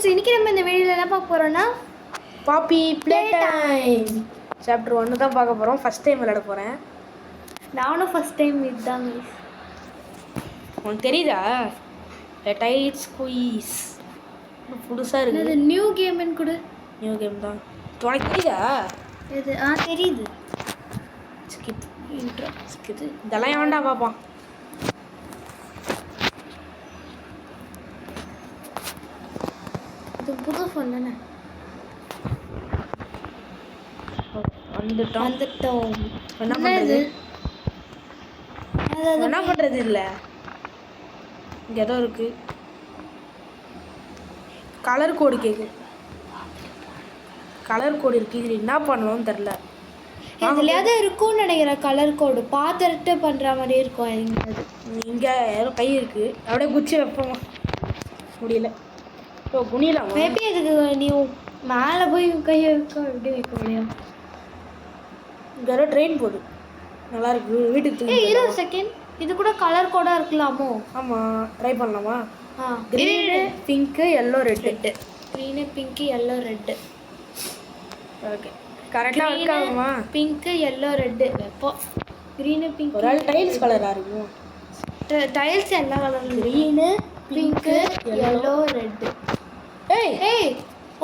Friends, இன்னைக்கு நம்ம இந்த வீடியோவில் என்ன பார்க்க போகிறோன்னா பாப்பி ப்ளே டைம் சாப்டர் 1 தான் பார்க்க போகிறோம். ஃபஸ்ட் டைம் விளையாட போகிறேன். நானும் ஃபஸ்ட் டைம் இதுதான். உனக்கு தெரியுதா? டைட்ஸ் குயிஸ் புதுசாக இருக்குது. நியூ கேம்னு கூட. நியூ கேம் தான். உனக்கு தெரியுதா? இது தெரியுது. ஸ்கிப் ஸ்கிப் இதெல்லாம் ஏன்டா பார்ப்பான். இது புது ஃபோன் தானே. வந்துட்டோம் என்ன பண்ணுறது? என்ன பண்ணுறது இல்லை. இங்கே ஏதோ இருக்குது. கலர் கோடு கேட்குது. கலர் கோடு இருக்குது. இது என்ன பண்ணணும்னு தெரில. இதுலையாவது இருக்கும்னு நினைக்கிறேன். கலர் கோடு பார்த்துட்டு பண்ணுற மாதிரி இருக்கும். இங்கே ஏதோ கை இருக்குது. அப்படியே குச்சி வைப்போமா? முடியல. ஓ குனியலாம். மேபி அதுக்கு நீ மேலே போய் கையை வைக்க எப்படி வைக்க முடியும்? இங்கே ஏதோ ட்ரெயின் போகுது. நல்லா இருக்கு. வீட்டுக்கு 20 செகண்ட். இது கூட கலர் கோடாக இருக்கலாமோ? ஆமாம், ட்ரை பண்ணலாமா? Green, pink, yellow, red. Green, pink, yellow, red. Okay, கரெக்டாக இருக்காமா? பிங்க்கு, எல்லோ, ரெட்டு வைப்போம். Green, pink. ஒரு ஆள் டைல்ஸ் கலராக இருக்கும். டைல்ஸ் எல்லா கலரும். Green, pink, yellow, red. ஏய்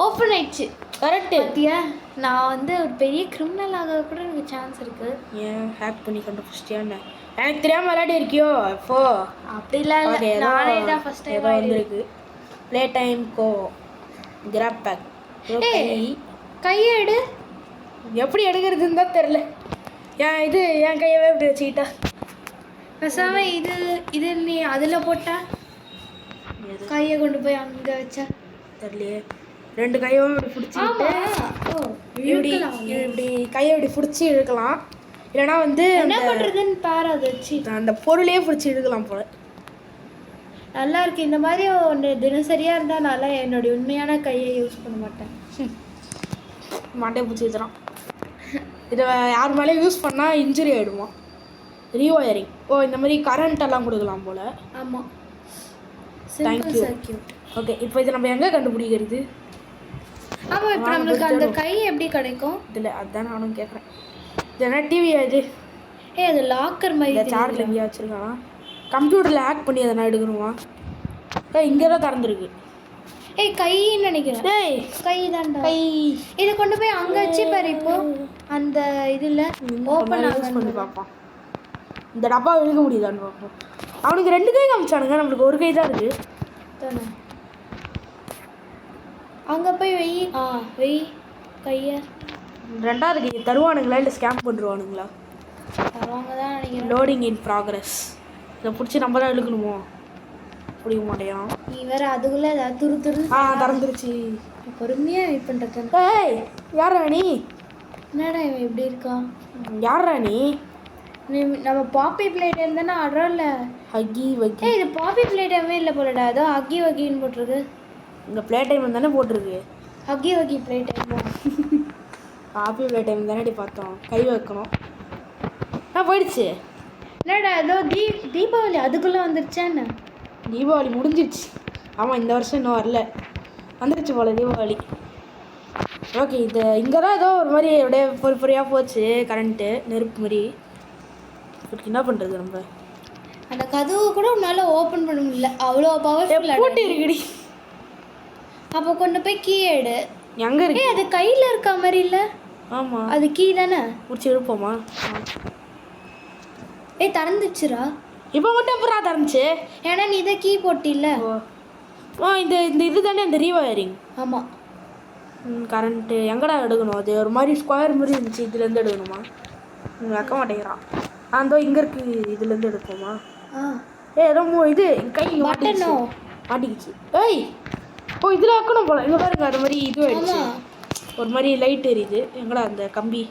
ஓப்பன் ஆயிடுச்சு. கரெக்டு. பார்த்தியா? நான் வந்து ஒரு பெரிய கிரிமினல் ஆக கூட எனக்கு சான்ஸ் இருக்குது. ஏன் ஹேக் பண்ணி கண்டுபிடிச்சிட்டியான்னு எனக்கு தெரியாமல் விளையாடி இருக்கியோ? இப்போ அப்படிலாம் இல்லை. நானே தான் ஃபஸ்ட் டைம் வந்துருக்கு. Play time go grab back. கையை எடு. எப்படி எடுக்கிறதுன்னு தான் தெரில. என் கையவே இப்படி வச்சுக்கிட்டா. பேசாம இது நீ அதில் போட்டா கையை கொண்டு போய் அங்கே வச்சா தெரியலையே. ரெண்டு கையும் இப்படி பிடிச்சிக்கிட்டு இப்படி கையை இப்படி பிடிச்சி இழுக்கலாம். இல்லைனா வந்து என்ன பண்ணுறதுன்னு பாரு. அதை வச்சு அந்த பொருளையே பிடிச்சி இழுக்கலாம் போல. நல்லா இருக்கு. இந்த மாதிரி ஒன்று தினசரியாக இருந்தால் நல்லா என்னுடைய உண்மையான கையை யூஸ் பண்ண மாட்டேன். மண்டே பிடிச்சி வச்சுறான். இதை யார் மேலே யூஸ் பண்ணால் இன்ஜுரி ஆகிடுமா? ரீவயரிங். ஓ, இந்த மாதிரி கரண்ட் எல்லாம் கொடுக்கலாம் போல். ஆமாம். தேங்க்யூ. ஓகே, இப்போ இதை நம்ம எங்கே கண்டுபிடிக்கிறது? ஆமாம், இப்போ நம்மளுக்கு அந்த கை எப்படி கிடைக்கும்? இதில் அதுதான் நானும் கேட்குறேன். இது என்ன டிவி? அது அது லாக்கர் மாதிரி. சார்ஜில் எங்கேயா வச்சுருக்கானா? கம்ப்யூட்டரில் ஹேக் பண்ணி அதை நான் எடுக்கணுமா? இங்கே தான் திறந்துருக்கு. கைன்னு நினைக்கிறேன். கை தான்டா. கை. இதை கொண்டு போய் அங்கே வச்சு பாரு. இப்போ அந்த இதில் ஓப்பன் யூஸ் பண்ணி பார்ப்போம். இந்த டப்பா இழுக்க முடியுதான்னு பார்ப்போம். அவனுக்கு 2 கை காமிச்சானுங்க, நம்மளுக்கு ஒரு கை தான் இருக்குது தானே. அங்கே போய் வெய் கையை. 2வது கை தருவானுங்களா இல்லை ஸ்கேம் பண்ணுவானுங்களா? தருவாங்க தான் நினைக்கிறேன். Loading in progress. இதை பிடிச்சி நம்ம தான் இழுக்கணுமோ? பிடிக்க மாட்டேன். நீ வேற அதுக்குள்ளே ஏதாவது துரு திறந்துருச்சு. பொறுமையாக வெயிட் பண்ணுறது. யாரா நீ? என்னடா இவன் எப்படி இருக்கான்? யாரா நீ? நம்ம பாப்பி ப்ளே டைம் தானே ஆடுறோம்ல. ஹக்கி வக்கி. இது பாப்பி ப்ளே டைமே இல்லை போலடா. ஏதோ ஹக்கி வக்கின்னு போட்டிருக்கு. இந்த ப்ளே டைம் தானே போட்டிருக்கு. Hakki வக்கி play time. பாப்பி ப்ளே டைம் தானே பார்த்தோம். கை வைக்கணும். போயிடுச்சு. என்னடா ஏதோ தீபாவளி அதுக்குள்ளே வந்துருச்சான்னு? தீபாவளி முடிஞ்சிருச்சு. ஆமாம், இந்த வருஷம் இன்னும் வரல. வந்துருச்சு போல தீபாவளி. ஓகே, இது இங்கே தான் ஏதோ ஒரு மாதிரி அப்படியே பொறியாக போச்சு. கரண்ட்டு நெருப்பு மாதிரி. இதுக்கு என்ன பண்ணுறது? நம்ம அந்த கதவு கூட உன்னால் ஓப்பன் பண்ண முடியல. அவ்வளோ பவர்ஃபுல்லாக போட்டி இருக்குடி. அப்போ கொண்டு போய் கீ எடு. எங்கே இருக்கு? அது கையில் இருக்க மாதிரி இல்லை? ஆமாம், அது கீ தானே. பிடிச்சி எழுப்போமா? திறந்துச்சுரா. இப்போ மட்டும் எப்படா திறந்துச்சு? ஏன்னா நீ இதை கீ போட்டில்ல. இந்த இது தானே இந்த ரீவயரிங். ஆமாம். கரண்ட்டு எங்கடா எடுக்கணும்? அது ஒரு மாதிரி ஸ்கொயர் மாதிரி இருந்துச்சு. இதுலேருந்து எடுக்கணுமா? வைக்க மாட்டேங்கிறான். அதோ இங்கே இருக்கு. இதுலேருந்து எடுப்போமா? ஏதோ இது கை மாட்டிக்கிச்சு. இதில் வைக்கணும் போல. இங்கே பாருங்க, அது மாதிரி இது ஆயிடுச்சு. ஒரு மாதிரி லைட் எரியுது. எங்கடா அந்த கம்பி?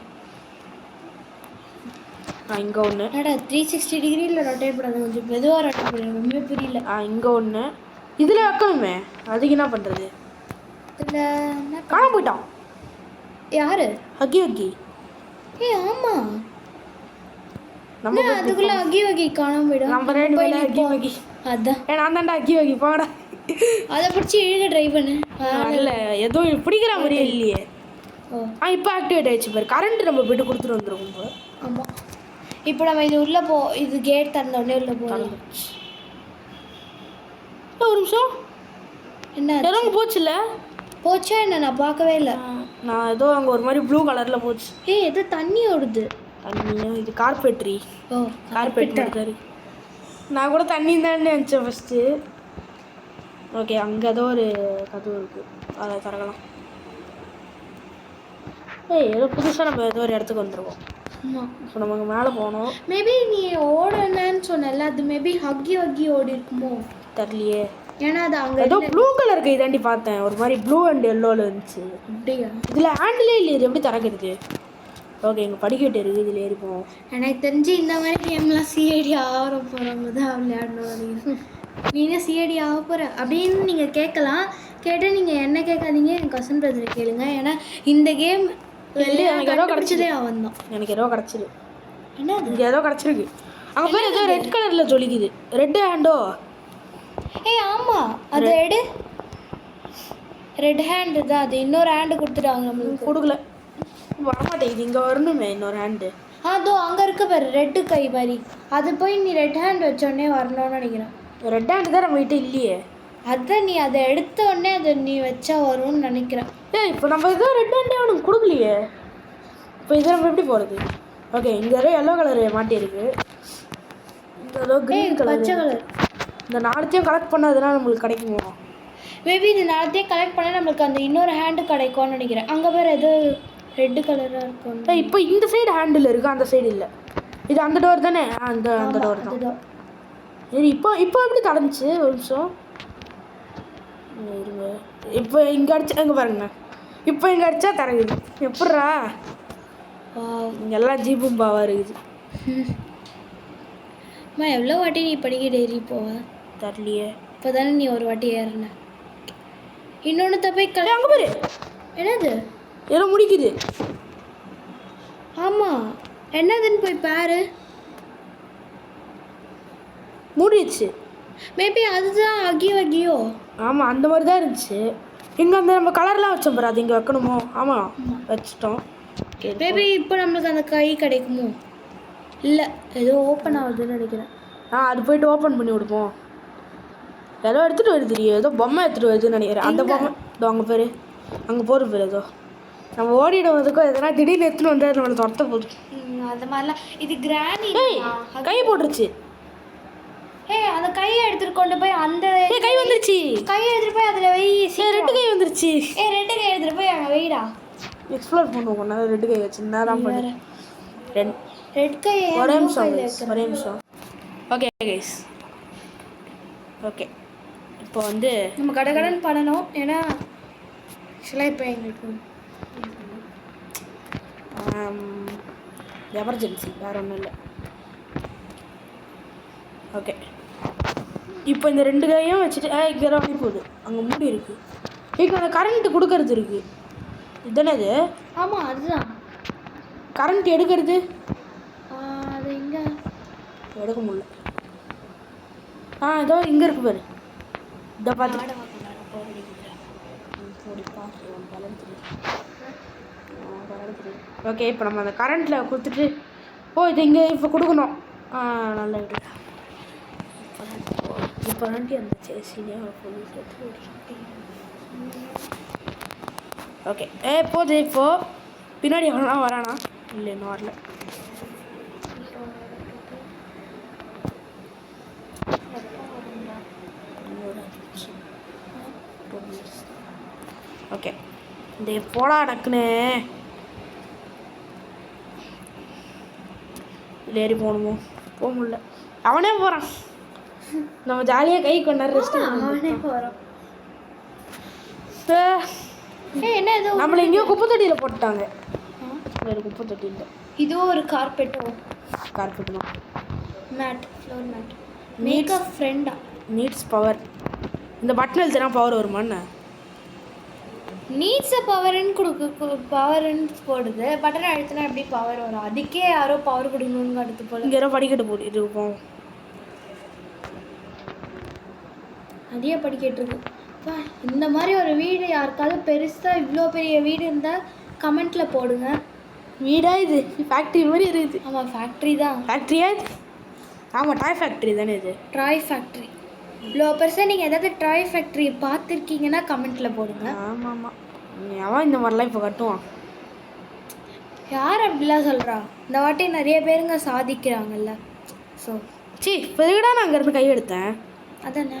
இங்கே ஒன்று. 360 டிகிரியில் ரொட்டேட் பண்ணது. கொஞ்சம் மெதுவாக ரொட்டேட் பண்ண ரொம்ப புரியல. இங்கே ஒன்று. இதில் வைக்கணுமே. அதுக்கு என்ன பண்ணுறது? இதில் காண போயிட்டான். யாரு? ஹக்கி. ஆமாம், நம்ம அதுக்குள்ளே ஹக்கி காணாம போயிடும். நம்ம 2 பேரும் ஹக்கி. அதான் நான் தான்டா ஹக்கி போங்கடா. அதை பிடிச்சி இழுக ட்ரை பண்ணு. வரல, எதுவும் பிடிக்கிற மாதிரியே இல்லையே. ஓ இப்போ ஆக்டிவேட் ஆயிடுச்சு பாரு. கரண்ட் நம்ம போய்ட்டு கொடுத்துட்டு வந்துடும் இப்போ. ஆமாம், இப்போ நம்ம இது உள்ளே இது கேட் திறந்த உடனே உள்ளே போகலாம். ஒரு நிமிஷம், என்ன எதோ போச்சுல்ல? போச்சா என்ன? நான் பார்க்கவே இல்லை. நான் ஏதோ அங்கே ஒரு மாதிரி ப்ளூ கலரில் போச்சு. ஏதோ தண்ணி ஓடுது. தண்ணியும் இது கார்பெட்ரி. ஓ கார்பெட் இருக்காரு. நான் கூட தண்ணி தான் நினச்சேன் ஃபஸ்ட்டு. ஓகே, அங்கே ஏதோ ஒரு கதவு இருக்குது, அதை திறக்கலாம். ஏதோ புதுசாக நம்ம ஏதோ ஒரு இடத்துக்கு வந்துடுவோம். ஆமாம், இப்போ நம்ம அங்கே மேலே போகணும். மேபி நீ ஓடணுன்னு சொன்னல, அது மேபி ஹக்கி ஓடி இருக்குமோ தெரியலையே. ஏன்னா அது அங்கே ஏதோ ப்ளூ கலர் கை தாண்டி பார்த்தேன், ஒரு மாதிரி ப்ளூ அண்ட் எல்லோவில் இருந்துச்சு. அப்படியா? இதில் ஹேண்டிலே இல்லை, இது எப்படி திறக்கிறது? ஓகே, எங்கள் படிக்கட்டு இருக்குது, இதில் ஏறிப்போம். எனக்கு தெரிஞ்சு இந்த மாதிரி கேம்லாம் சிஐடி ஆக போகிறவங்க தான் விளையாடணும். நீனே சிஐடி ஆக போகிற அப்படின்னு நீங்கள் கேட்கலாம். கேட்டால் நீங்கள் என்ன கேட்காதீங்க, என் கசன் பிரதரை கேளுங்க. ஏன்னா இந்த கேம் எனக்கு ஏதோ கிடச்சதே அவன் தான். எனக்கு ஏதோ கிடச்சிரு. என்ன இங்கே ஏதோ கிடச்சிருக்கு. அங்கே பேர் ஏதோ ரெட் கலரில் ஜொலிக்குது. ரெட் ஹேண்டோ? ஆமாம், அது ரெட் ஹேண்டு தான். அது இன்னொரு ஹேண்டு கொடுத்துட்டாங்க நம்மளுக்கு. கொடுக்கல, வரமாட்டேங்குது. இங்கே வரணுமே இன்னொரு ஹேண்டு. அதோ அங்கே இருக்க பாரு, ரெட்டு கை மாதிரி. அது போய் நீ ரெட் ஹேண்ட் வச்சோடனே வரணும்னு நினைக்கிறேன். ரெட் ஹேண்டு தான் நம்ம கிட்ட இல்லையே. அதுதான், நீ அதை எடுத்த உடனே அதை நீ வச்சா வரும்னு நினைக்கிறேன். இப்போ நம்ம இதோ ரெட் ஹேண்டே அவனுக்கு கொடுக்கலையே. இப்போ இதை நம்ம எப்படி போகிறது? ஓகே, இங்கே ஏதோ எல்லோ கலர் மாட்டியிருக்கு. இந்த ஏதோ க்ரீன் கலர், பச்சை கலர். இந்த நாலத்தையும் கலெக்ட் பண்ணாததுனா நம்மளுக்கு கிடைக்குமோ? மேபி இது நாளைத்தையும் கலெக்ட் பண்ணால் நம்மளுக்கு அந்த இன்னொரு ஹேண்டு கிடைக்கும்னு நினைக்கிறேன். அங்கே வேறு ஏதோ ரெட்டு கலராக இருக்கும். இப்போ இந்த சைடு ஹேண்டில் இருக்குது, அந்த சைடு இல்லை. இது அந்த டோர் தானே? அந்த டோர் தான். சரி, இப்போ எப்படி தடஞ்சிச்சு? ஒரு நிமிஷம் இருங்க. இப்போ இங்கே அடிச்சா இங்கே பாருங்க. இப்போ இங்கே அடித்தா தரங்குது. எப்பட்றா? இங்கெல்லாம் ஜீபும் பாவா இருக்குது. அம்மா, எவ்வளோ வாட்டி நீ படிக்கிட்டு ஏறி போவ? தரலையே. இப்போ தானே நீ ஒரு வாட்டி ஏறின. இன்னொன்று தப்பை அங்கே பாரு. என்னது? ஏதோ முடிக்குது. ஆமாம், என்னதுன்னு போய் பாரு. மூடிடுச்சு. மேபி அதுதான் அகியோ. ஆமாம், அந்த மாதிரி தான் இருந்துச்சு. இங்கே அந்த நம்ம கலர்லாம் வச்சோம் பாரு, அது இங்கே வைக்கணுமோ? ஆமாம், வச்சிட்டோம். மேபி இப்போ நம்மளுக்கு அந்த கை கிடைக்குமோ? இல்லை, ஏதோ ஓப்பன் ஆகுதுன்னு நினைக்கிறேன். அது போயிட்டு ஓப்பன் பண்ணி விடுப்போம். ஏதோ எடுத்துகிட்டு வருது தெரியும், ஏதோ பொம்மை எடுத்துகிட்டு வருதுன்னு நினைக்கிறேன். அந்த பொம்மை இதோ அங்கே பேர், அங்கே போகிற பேர். ஏதோ நம்ம ஓடிடுவதுக்கும் எதனா திடீர்னு எடுத்துன்னு வந்து நம்மளை துரத்த போகுது. அந்த மாதிரிலாம். இது கிராணி கை போட்டுருச்சு. அந்த கையை எடுத்துட்டு கொண்டு போய் அந்த கை வந்துருச்சு. கையை எடுத்துட்டு போய் அதில் வை. ரெட்டு கை வந்துருச்சு. ரெட்டு கை எடுத்துட்டு போய் அங்கே வைடா. எக்ஸ்ப்ளோர் பண்ணுவோம். ரெட்டு கை வச்சு நேரம் பண்ணி ரெட் கை. ஒரே நிமிஷம். Okay guys, okay. இப்போ வந்து நம்ம கடன் பண்ணணும். ஏன்னா ஆக்சுவலாக இப்போ எங்களுக்கு எமர்ஜென்சி, வேறு ஒன்றும் இல்லை. ஓகே, இப்போ இந்த ரெண்டு கையும் வச்சுட்டு இங்கே தான் வழி போகுது. அங்கே மூடி இருக்குது. இங்கே அந்த கரண்ட்டு கொடுக்கறது இருக்குது. இதுதானே அது? ஆமாம், அதுதான் கரண்ட் எடுக்கிறது. அது எங்கே எடுக்க முடியல. ஏதோ இங்கே இருக்கு பாரு. இதை பார்த்து ஓகே. இப்போ நம்ம அந்த கரண்ட்டில் கொடுத்துட்டு இது இங்கே இப்போ கொடுக்கணும். நல்லா விடு. இப்போ ஆண்டி அந்த சேசினே ஓகே. போகுது. இப்போது பின்னாடி எவ்வளோ வரானா? இல்லை, இன்னும் வரல. ஓகே, இந்த போடா டக்குன்னு இல்லை ஏறி போகணுமோ? போக முடியல. அவனே போகிறான். நம்ம ஜாலியாக கை கொண்டாடுற அவனே போகிறோம். என்ன இது? நம்மளை எங்கேயோ குப்பை தொட்டியில் போட்டுட்டாங்க. வேறு குப்பை தொட்டியில் இதுவும் ஒரு கார்பெட்டு தான். Mat, floor mat. மேக்கப் ஃப்ரெண்டா? Needs power. இந்த பட்டன் எழுத்துனா பவர் வருமான்னு? நீட்ஸை பவர்ன்னு போடுது. பட்டன் அழுத்தினா எப்படி பவர் வரும்? அதுக்கே யாரோ பவர் கொடுக்கணும்னு அடுத்து போல. இங்கே யாரோ படிக்கட்டு போட்டு இருப்போம். நிறைய படிக்கட்டு இருக்கு. இந்த மாதிரி ஒரு வீடு யாருக்காவது பெருசாக இவ்வளோ பெரிய வீடு இருந்தால் கமெண்ட்டில் போடுங்க. வீடா இது? ஃபேக்ட்ரி மாதிரி இருக்குது. ஆமாம், ஃபேக்ட்ரி தான். ஃபேக்ட்ரியா இது? ஆமாம், டாய் ஃபேக்ட்ரி தானே இது. ட்ராய் ஃபேக்ட்ரி. இவ்வளோ பெருசாக நீங்கள் ஏதாவது ட்ராய் ஃபேக்ட்ரி பார்த்துருக்கீங்கன்னா கமெண்ட்டில் போடுங்க. ஆமாம் ஆமாம். அவன் இந்த மாதிரிலாம் இப்போ கட்டுவான். யார் அப்படிலாம் சொல்கிறா? இந்த வாட்டி நிறைய பேருங்க சாதிக்கிறாங்கல்ல. ஸோ இப்போ எதுக்கடா நான் அங்கேருந்து கை எடுத்தேன்? அதானே,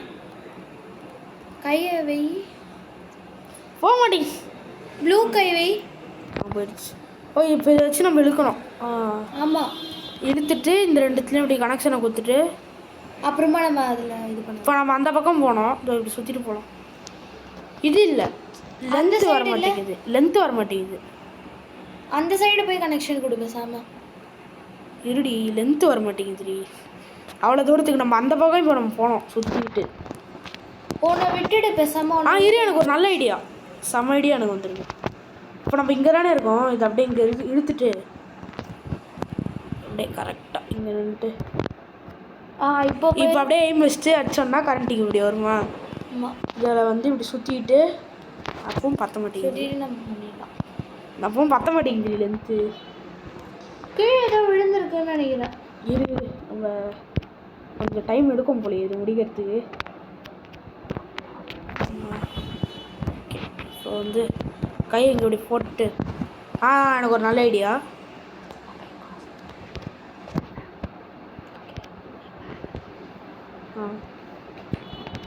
கையை வை. போக மாட்டேங்க. ப்ளூ கை வை. போயிடுச்சு. இப்போ இதை வச்சு நம்ம இழுக்கணும். ஆமாம், இழுத்துட்டு இந்த ரெண்டுத்துலேயும் இப்படி கனெக்ஷனை கொடுத்துட்டு அப்புறமா நம்ம அதில் இது பண்ணோம். இப்போ நம்ம அந்த பக்கம் போனோம், இப்படி சுற்றிட்டு போகலாம். இது இல்லை, லென்த்து வர மாட்டேங்குது. லென்த்து வர மாட்டேங்குது. அந்த சைடு போய் கனெக்ஷன் கொடுங்க சாமா. இருடி, லென்த்து வர மாட்டேங்குதுடி. அவ்வளோ தூரத்துக்கு நம்ம அந்த பக்கம் இப்போ நம்ம போனோம் சுற்றிக்கிட்டு. உன்னை விட்டுடு பேசாமல். இரு, எனக்கு ஒரு நல்ல ஐடியா, செம்ம ஐடியா எனக்கு வந்துருக்கு. இப்போ நம்ம இங்கே தானே இருக்கோம், இது அப்படியே இங்கே இழுத்துட்டு அப்படியே கரெக்டாக இங்கே நின்றுட்டு இப்போ அப்படியே எய்ம் வச்சுட்டு அடிச்சோம்னா கரண்ட்டுக்கு இப்படி வருமா? ஆமாம், இதில் வந்து இப்படி சுற்றிக்கிட்டு அப்பவும் பற்ற மாட்டேங்குது. நம்ம பண்ணிடலாம். அப்பவும் பற்ற மாட்டேங்குது லென்த்து. கீழே ஏதோ விழுந்துருக்குன்னு நினைக்கிறேன். இரு, நம்ம கொஞ்சம் டைம் எடுக்கும் போல இது முடிக்கிறதுக்கு. ஸோ வந்து கையை இங்கே இப்படி போட்டு எனக்கு ஒரு நல்ல ஐடியா.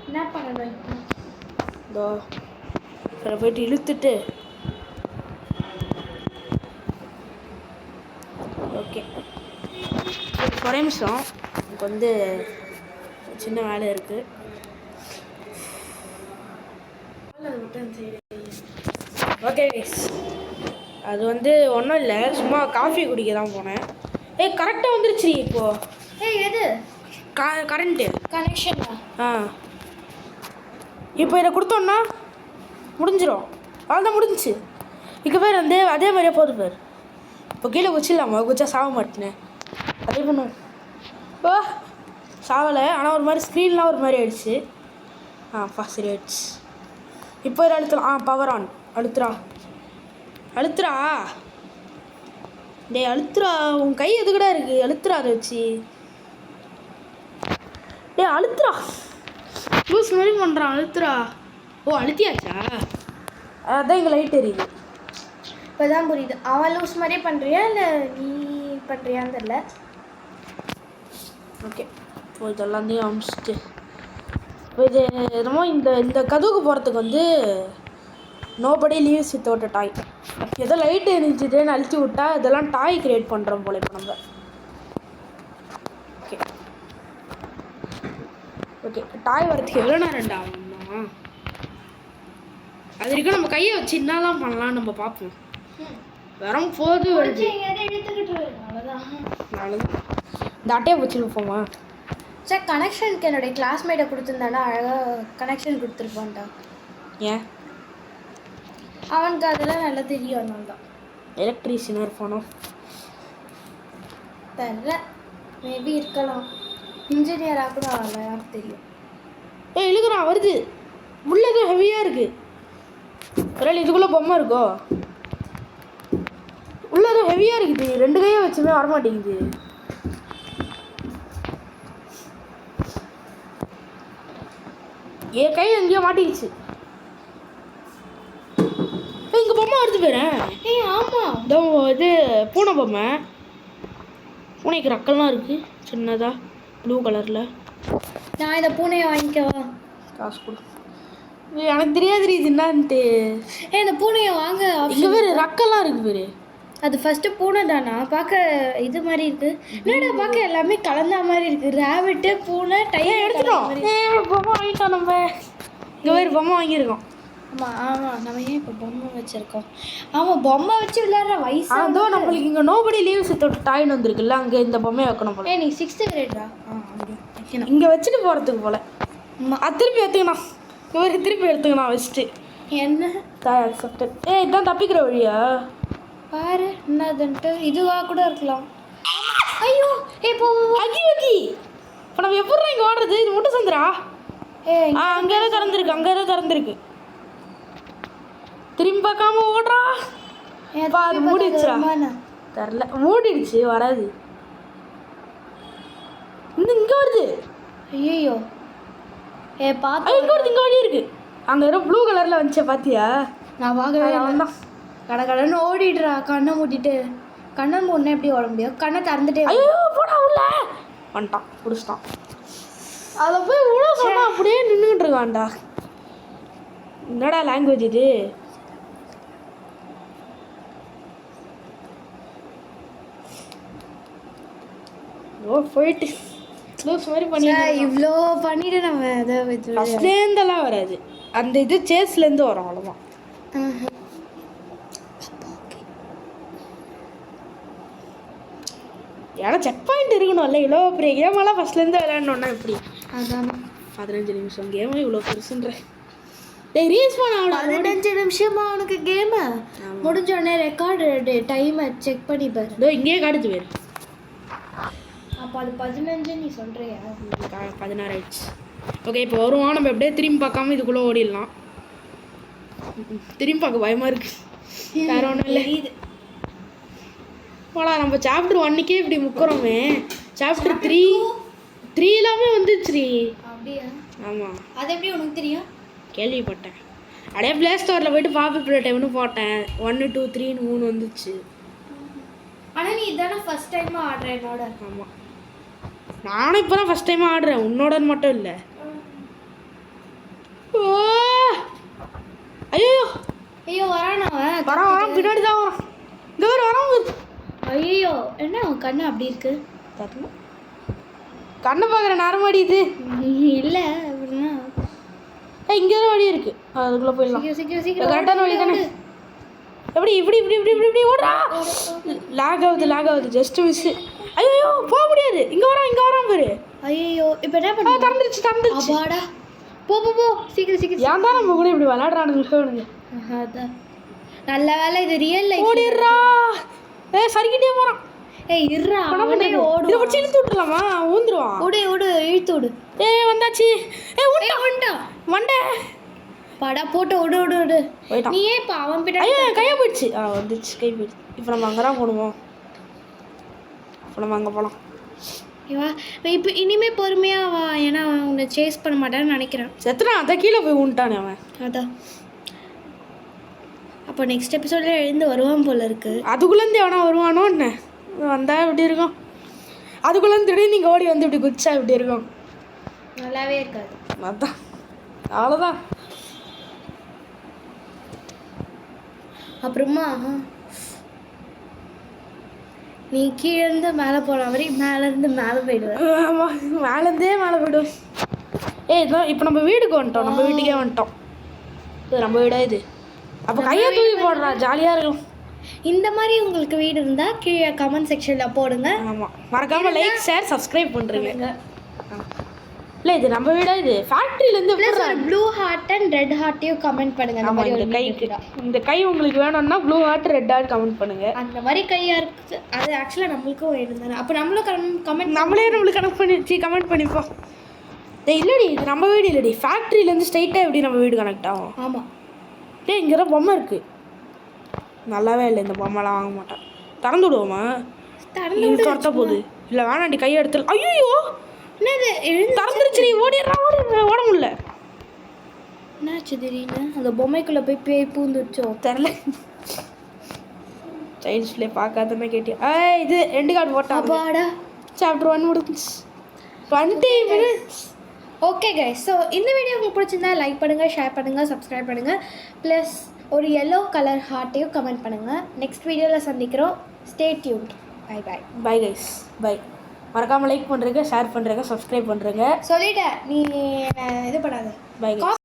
என்ன பண்ணணும் இப்போ? இதோ இதில் போயிட்டு இழுத்துட்டு ஓகே. ஒரே நிமிஷம், எனக்கு வந்து சின்ன வேலை இருக்குது. ஓகே கைஸ், அது வந்து ஒன்றும் இல்லை, சும்மா காஃபி குடிக்க தான் போனேன். கரெக்டாக வந்துருச்சு இப்போது. எது? கரண்ட்டு கனெக்ஷனா? இப்போ இதை கொடுத்தோன்னா முடிஞ்சிடும். அவ்வளோதான், முடிஞ்சிச்சு. இங்கே பேர் வந்து அதே மாதிரியே போகுது பேர். இப்போ கீழே குச்சிடலாமா? குச்சா சாக மாட்டேனேன். அதே பண்ணும். இப்போ சாவலை, ஆனால் ஒரு மாதிரி ஸ்க்ரீன்லாம் ஒரு மாதிரி ஆயிடுச்சு. சரி ஆயிடுச்சு. இப்போ இதை அழுத்தலாம். Power on. அழுத்துறா டேய், அழுத்துறா. உன் கை எதுக்கடா இருக்குது? அழுத்துறா அதை வச்சு. டேய், அழுத்துறா. லூஸ் மாதிரி பண்ணுறான். அழுத்துறா. அழுத்தியாச்சா? அதான் எங்கள் லைட் எரியுது. இப்போ தான் புரியுது. அவன் லூஸ் மாதிரியே பண்ணுறியா இல்லை நீ பண்ணுறியான்னு தெரில. ஓகே, இப்போ இதெல்லாத்தையும் அமிச்சிட்டு இப்போ இது என்னமோ இந்த கதவுக்கு போகிறதுக்கு வந்து நோபடி லீவ்ஸ் வித்தவுட் அ டாய். ஏதோ லைட்டு எரிஞ்சுட்டேன்னு அழுத்தி விட்டா இதெல்லாம் டாய் கிரியேட் பண்ணுறோம் போல இப்போ நம்ம. ஓகே ஓகே, டாய் வரதுக்கு எவ்வளோ நேரம் ஆகும்னா அது வரைக்கும் நம்ம கையை வச்சு என்னதான் பண்ணலாம்னு நம்ம பார்ப்போம். வரும் போது வருது. அவ்வளோதான், இந்த அட்டையை வச்சுருப்போமா? சார், கனெக்ஷனுக்கு என்னுடைய கிளாஸ்மேட்டை கொடுத்துருந்தானா அழகாக கனெக்ஷன் கொடுத்துருப்பான்டா. ஏன்? அவனுக்கு அதெல்லாம் நல்லா தெரியும், அதனால தான். எலக்ட்ரீஷியனாக இருப்பானோ தெரில, மேபி இருக்கலாம். இன்ஜினியராக கூட ஆகல, யாருக்கு தெரியும். இழுக்கிறான், வருது. உள்ள ஏதோ ஹெவியாக இருக்குது. ஒருவேளை இதுக்குள்ளே பொம்மை இருக்கோ? உள்ள ஏதோ ஹெவியாக இருக்குது. ரெண்டு கையை வச்சுமே வரமாட்டேங்குது. என் கை எங்கேயோ மாட்டிக்கிச்சு. இங்கே பொம்மை வருது பேரேன். ஆமாம், இதோ இது பூனை பொம்மை. பூனைக்கு ரக்கெல்லாம் இருக்குது சின்னதாக ப்ளூ கலரில். நான் இந்த பூனையை வாங்கிக்கவா? காசு கொடு. எனக்கு தெரியாது இது என்னான்ட்டு. இந்த பூனையை வாங்க. இங்கே பேர் ரக்கெல்லாம் இருக்குது பேர். அது ஃபஸ்ட்டு பூனை தானா? பார்க்க இது மாதிரி இருக்குது. என்னடா பார்க்க எல்லாமே கலந்த மாதிரி இருக்குது. ரேபிட்டு, பூனை, டையர் எடுத்துட்டோம். பொம்மை வாங்கிட்டோம் நம்ம. இங்கே பேர் பொம்மை வாங்கியிருக்கோம். ஆமாம், நம்ம ஏன் இப்போ பொம்மை வச்சுருக்கோம்? ஆமாம், பொம்மை வச்சு விளையாடுற வயசு. அதோ நம்மளுக்கு இங்கே நோபடி லீவ்ஸ் வித்தவுட் டாய்னு வந்திருக்குல்ல, அங்கே இந்த பொம்மையை வைக்கணும் போல. நீ 6th கிரேடா? வைக்கணும். இங்கே வச்சுட்டு போகிறதுக்கு போல. அது திருப்பி எடுத்துக்கணும். இவருக்கு திருப்பி எடுத்துக்கணும் வச்சுட்டு. என்ன அக்செப்டட். இதுதான் தப்பிக்கிற வழியா? பாரு என்னதுன்ட்டு. இதுவாக கூட இருக்கலாம். ஐயோ, இப்போ அக்கி இப்போ நம்ம எப்படி இங்கே ஓடுறது? இது மட்டும் சந்திரா. அங்கே ஏதோ திறந்துருக்கு, அங்கே ஏதோ திறந்துருக்கு. திரும்பி பார்க்காம ஓடுறா. அது மூடிடுச்சா தெரில, மூடிடுச்சு வராது. இன்னும் இங்கே வருது. ஐயோ பார்த்து இங்கே வருது, இங்கே வழி இருக்கு. அங்கே ஏதோ ப்ளூ கலரில் வந்துச்சே பார்த்தியா? நான் வாங்கவே வந்தான். கடை கடைன்னு ஓடிடுறா. கண்ணை மூட்டிட்டு கண்ணை மூடனே எப்படி ஓட முடியும்? கண்ணை திறந்துட்டே ஐயோ போடா உள்ள வந்துட்டான், பிடிச்சிட்டான். அதில் போய் உள்ள சொன்னா அப்படியே நின்றுட்டு இருக்கான்டா. என்னடா லாங்குவேஜ் இது? ஓ போயிட்டு லூஸ் மாதிரி பண்ணி இவ்வளோ பண்ணிட்டு நம்ம அதை ஃபஸ்ட்லேருந்தெல்லாம் வராது, அந்த இது சேஸ்லேருந்து வரும் அவ்வளோதான். ஏன்னா செக் பாயிண்ட் இருக்கணும்ல. இவ்வளோ பெரிய கேமெல்லாம் ஃபஸ்ட்லேருந்து விளையாடணுன்னா எப்படி? அதான் 15 நிமிஷம் கேமு இவ்வளோ பெருசுன்ற. டேய் ரீல்ஸ் பண்ண 15 நிமிஷமா உனக்கு கேமு முடிஞ்ச உடனே ரெக்கார்டு டைமை செக் பண்ணி பாரு. இதோ இங்கேயே காட்டுது பேர். அப்போ அது 15 நீ சொல்கிறியா? 16 ஆயிடுச்சு. ஓகே இப்போ வருவான். நம்ம எப்படியே திரும்பி பார்க்காம இதுக்குள்ளே ஓடிடலாம். திரும்பி பார்க்க பயமாக இருக்கு. வேற ஒன்றும் இல்லை. போடா நம்ம சாப்டர் 1க்கே இப்படி முக்கிறோமே. சாப்டர் 3 எல்லாமே வந்துச்சு. அப்படியா? ஆமாம். அது எப்படி உனக்கு தெரியும்? கேள்விப்பட்டேன். அப்படியே ப்ளே ஸ்டோரில் போயிட்டு பாப்புலர் டைம்னு போட்டேன். 1 2 3 3 வந்துச்சு. ஆனால் நீ இதானே ஃபஸ்ட் டைமாக ஆடுற என்னோட? ஆமாம், நானும் இப்போ தான் ஃபஸ்ட் டைமாக ஆடுறேன், உன்னோடன்னு மட்டும் இல்லை. ஐயோ ஐயோ வரானா? வரான் பின்னாடி தான் வரான். இந்த ஒரு வரான். ஐயோ என்ன உன் கண்ணு அப்படி இருக்கு? தெரியல, கண்ணை பார்க்குற நேரம் அடியுது. இல்லை அப்படின்னா இங்கே தான் வழி இருக்கு, அதுக்குள்ளே போயிடலாம். சீக்கிரம் சீக்கிரம் கரெக்டான வழி தானே? எப்படி இப்படி இப்படி இப்படி இப்படி இப்படி ஓடுறா. லாக் ஆகுது ஜஸ்ட் மிஸ்ஸு. ஐயோ போக முடியாது. இங்கே வரான் பாரு. ஐயோ இப்போ என்ன பண்ண? திறந்துருச்சு. அப்பாடா போ சீக்கிரம் ஏன் தான் நம்ம கூட இப்படி விளையாடுறானுங்க. அதான் நல்ல வேலை, இது ரியல் லைஃப். ஓடிடுறா. சரிக்கிட்டே போகிறான். இருறா அவனே ஓடு. இதை பிடிச்சி இழுத்து விட்டுலாமா? ஊந்துருவான். ஓடு இழுத்து விடு. வந்தாச்சு. வண்டே படா போட்டு ஓடு. போயிட்டான். நீ ஏன் இப்போ அவன் பின்னாடி? ஐயோ கையை போயிடுச்சு. வந்துச்சு, கை போயிடுச்சு. இப்போ நம்ம அங்கே தான் போடுவோம். இப்போ நம்ம அங்கே போகலாம். இப்போ இனிமே பொறுமையா வா, ஏன்னா அவன் உன்னை சேஸ் பண்ண மாட்டான்னு நினைக்கிறேன். செத்துறான், அதான் கீழே போய் உண்டானே அவன். அதான் அப்போ நெக்ஸ்ட் எபிசோட்ல எழுந்து வருவான் போல இருக்கு. அதுக்குள்ளேருந்து எவனா வருவானோ என்ன? வந்தா எப்படி இருக்கும்? அதுக்குள்ளேருந்து திடீர்னு நீங்கள் ஓடி வந்து இப்படி குச்சா எப்படி இருக்கும்? நல்லாவே இருக்காது. அதான் அவ்வளோதான். அப்புறமா நீ கீழே இருந்து மேலே போன மாதிரி மேலேருந்து மேலே போயிடுவேன். ஆமாம், மேலேருந்தே மேலே போய்டும். இதான் இப்போ நம்ம வீட்டுக்கு வந்துட்டோம். நம்ம வீட்டுக்கே வந்துட்டோம். இது நம்ம வீடா இது? அப்போ கையை தூக்கி போடுறா, ஜாலியாக இருக்கும். இந்த மாதிரி உங்களுக்கு வீடு இருந்தால் கீழே கமெண்ட் செக்ஷனில் போடுங்க. ஆமாம், மறக்காமல் லைக் ஷேர் சப்ஸ்கிரைப் பண்ணுறீங்க. இல்லை இது நம்ம வீடா இது? ஃபேக்ட்ரியிலேருந்து ப்ளஸ் ஒரு ப்ளூ ஹார்ட் அண்ட் ரெட் ஹார்ட்டையும் கமெண்ட் பண்ணுங்க. அந்த மாதிரி இந்த கைக்கு இந்த கை உங்களுக்கு வேணும்னா blue heart red heart comment பண்ணுங்க. அந்த மாதிரி கையாக இருக்குது. அது ஆக்சுவலாக நம்மளுக்கும் வேணும் தானே? அப்போ நம்மளும் கமெண்ட் நம்மளுக்கு கமெண்ட் பண்ணிப்போம். இல்லடி இது நம்ம வீடு இல்லடி, ஃபேக்ட்ரியிலேருந்து ஸ்ட்ரைட்டாக எப்படி நம்ம வீடு கனெக்ட் ஆகும்? ஆமாம். இங்கே தான் பொம்மை இருக்குது. நல்லாவே இல்லை, இந்த பொம்மைலாம் வாங்க மாட்டேன். திறந்து விடுவோமா? துரத்த போகுது. இல்லை வேணாண்டி, கையை எடுத்து. ஐயோ என்னது திறந்துருச்சு. நீ ஓட முடியல. என்னாச்சு திடீர்னு? அந்த பொம்மைக்குள்ளே போய் பேய் பூந்துச்சோ தெரில. சைல்ட்ஸ் பிளே பார்க்காதமே கேட்டியா? இது 2 கார்டு போட்டா. அப்பாடா சாப்டர் 1 முடிஞ்சிச்சு. 20 minutes. ஓகே கைஸ், ஸோ இந்த வீடியோ உங்களுக்கு பிடிச்சிருந்தா லைக் பண்ணுங்கள், ஷேர் பண்ணுங்கள், சப்ஸ்கிரைப் பண்ணுங்கள். ப்ளஸ் ஒரு yellow கலர் ஹார்ட்டையும் கமெண்ட் பண்ணுங்கள். நெக்ஸ்ட் வீடியோவில் சந்திக்கிறோம். Stay tuned. Bye guys. Bye. மறக்காமல் லைக் பண்ணுறீங்க, ஷேர் பண்ணுறீங்க, சப்ஸ்கிரைப் பண்ணுறீங்க. சொல்லிட்டேன், நீ இது பண்ணாத. பை.